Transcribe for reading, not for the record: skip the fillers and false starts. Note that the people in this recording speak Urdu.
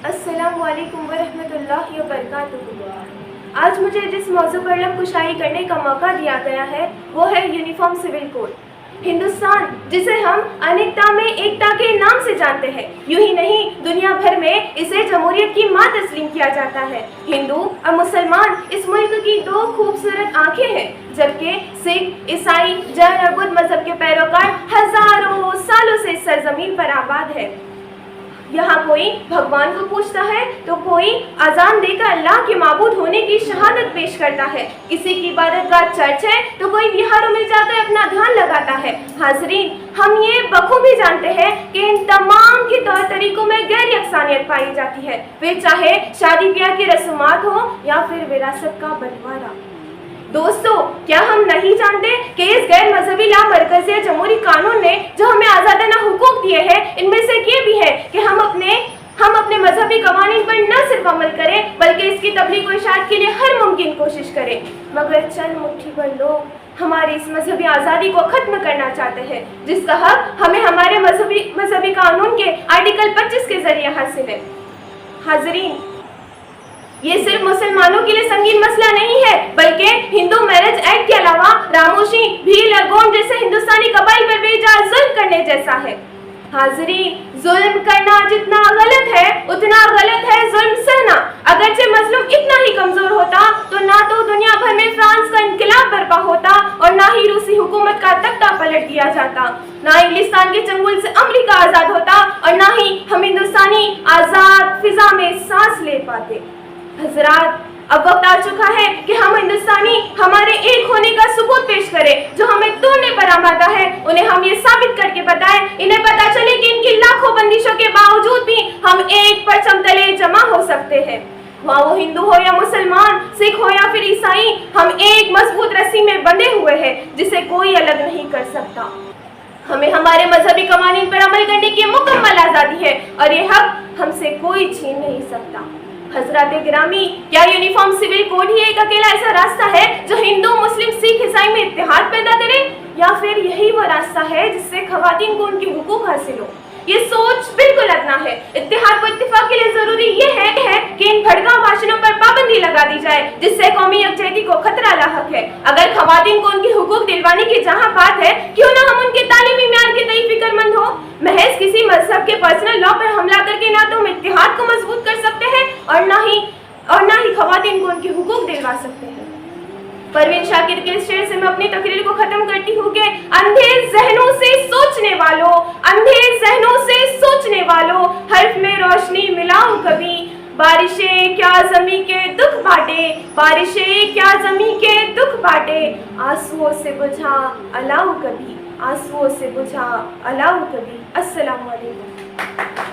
السلام علیکم ورحمۃ اللہ وبرکاتہ۔ آج مجھے جس موضوع پر لب کشائی کرنے کا موقع دیا گیا ہے وہ ہے یونیفارم سول کوڈ۔ ہندوستان جسے ہم انیکتا میں ایکتا کے نام سے جانتے ہیں، یوں ہی نہیں دنیا بھر میں اسے جمہوریت کی ماں تسلیم کیا جاتا ہے۔ ہندو اور مسلمان اس ملک کی دو خوبصورت آنکھیں ہیں، جبکہ سکھ، عیسائی، جین اور بدھ مذہب کے پیروکار ہزاروں سالوں سے اس سرزمین پر آباد ہے۔ یہاں کوئی بھگوان کو پوچھتا ہے تو کوئی اذان دے کر اللہ کے معبود ہونے کی شہادت پیش کرتا ہے، کسی کی عبادت گاہ چرچ ہے تو کوئی وہاروں میں جا کر اپنا دھیان لگاتا ہے۔ حاضرین، ہم یہ بخوبی جانتے ہیں کہ ان تمام کے طور طریقوں میں غیر یکسانیت پائی جاتی ہے، پھر چاہے شادی بیاہ کی رسومات ہو یا پھر وراثت کا بنٹوارا۔ دوستو، کیا ہم نہیں جانتے کہ اس غیر مذہبی لامرکزی جمہوری قانون نے جو ہمیں آزادانہ حقوق دیے ہیں، ان میں سے یہ بھی ہے کہ ہم اپنے مذہبی قوانین پر نہ صرف عمل کریں بلکہ اس کی تبلیغ و اشاعت کے لیے ہر ممکن کوشش کریں، مگر چند مٹھی بھر لوگ ہماری اس مذہبی آزادی کو ختم کرنا چاہتے ہیں، جس کا حق ہمیں ہمارے مذہبی قانون کے آرٹیکل 25 کے ذریعے حاصل ہے۔ حاضرین، یہ صرف مسلمانوں کے لیے سنگین مسئلہ نہیں ہے، بلکہ ہندو میرج ایکٹ کے علاوہ راموشی، بھیل اور گونڈ جیسے ہندوستانی قبائل پر بے جا ظلم کرنے جیسا ہے۔ حاضرین، ظلم کرنا جتنا غلط ہے اتنا غلط ہے ظلم سہنا۔ اگرچہ مظلوم اتنا ہی کمزور ہوتا تو نہ تو دنیا بھر میں فرانس کا انقلاب برپا ہوتا اور نہ ہی روسی حکومت کا تختہ پلٹ دیا جاتا، نہ انگلستان کے چنگل سے امریکہ آزاد ہوتا اور نہ ہی ہم ہندوستانی آزاد فضا میں سانس لے پاتے۔ حضرات، اب وقت آ چکا ہے کہ ہم ہندوستانی ہمارے ایک ہونے کا ثبوت پیش کریں۔ جو ہمیں توڑنے پر آمادہ ہے انہیں ہم یہ ثابت کر کے بتائیں، انہیں پتا چلے کہ ان کی لاکھوں بندشوں کے باوجود بھی ہم ایک پرچم تلے جمع ہو سکتے ہیں۔ وہاں وہ ہندو ہو یا مسلمان، سکھ ہو یا پھر عیسائی، ہم ایک مضبوط رسی میں بندھے ہوئے ہیں جسے کوئی الگ نہیں کر سکتا۔ ہمیں ہمارے مذہبی قوانین پر عمل کرنے کی مکمل آزادی ہے اور یہ حق ہم سے کوئی چھین نہیں سکتا۔ حضرات گرامی، کیا یونیفارم سول کوڈ ہی ایک اکیلا ایسا راستہ ہے جو ہندو، مسلم، سکھ، عیسائی میں اتحاد پیدا کرے، یا پھر یہی وہ راستہ ہے جس سے خواتین کو ان کے حقوق حاصل ہو؟ یہ سوچ بالکل ادنا ہے۔ اتحاد و اتفاق کے لیے ضروری یہ ہے کہ ان بھڑکاؤ بھاشنوں پر پابندی لگا دی جائے جس سے قومی یکجہتی کو خطرہ لاحق ہے۔ اگر خواتین کو ان کے حقوق دلوانے کی جہاں بات ہے، کیوں نہ ہم ان کے تعلیمی معیار کے تئیں فکر مند ہو؟ محض کسی مذہب کے پرسنل لا پر حملہ کر کے نہ تو ہم اتحاد کو مضبوط کر سکتے ہیں اور نہ ہی خواتین کو ان کے حقوق دلوا سکتے ہیں۔ پروین شاکر کے اس شعر سے میں اپنی تقریر کو ختم کرتی ہوں کہ اندھے ذہنوں سے سوچنے والوں حرف میں روشنی ملاؤ کبھی، بارشیں کیا زمیں کے دکھ بانٹے، آنسوؤں سے بجھا الاؤ کبھی۔ السلام علیکم۔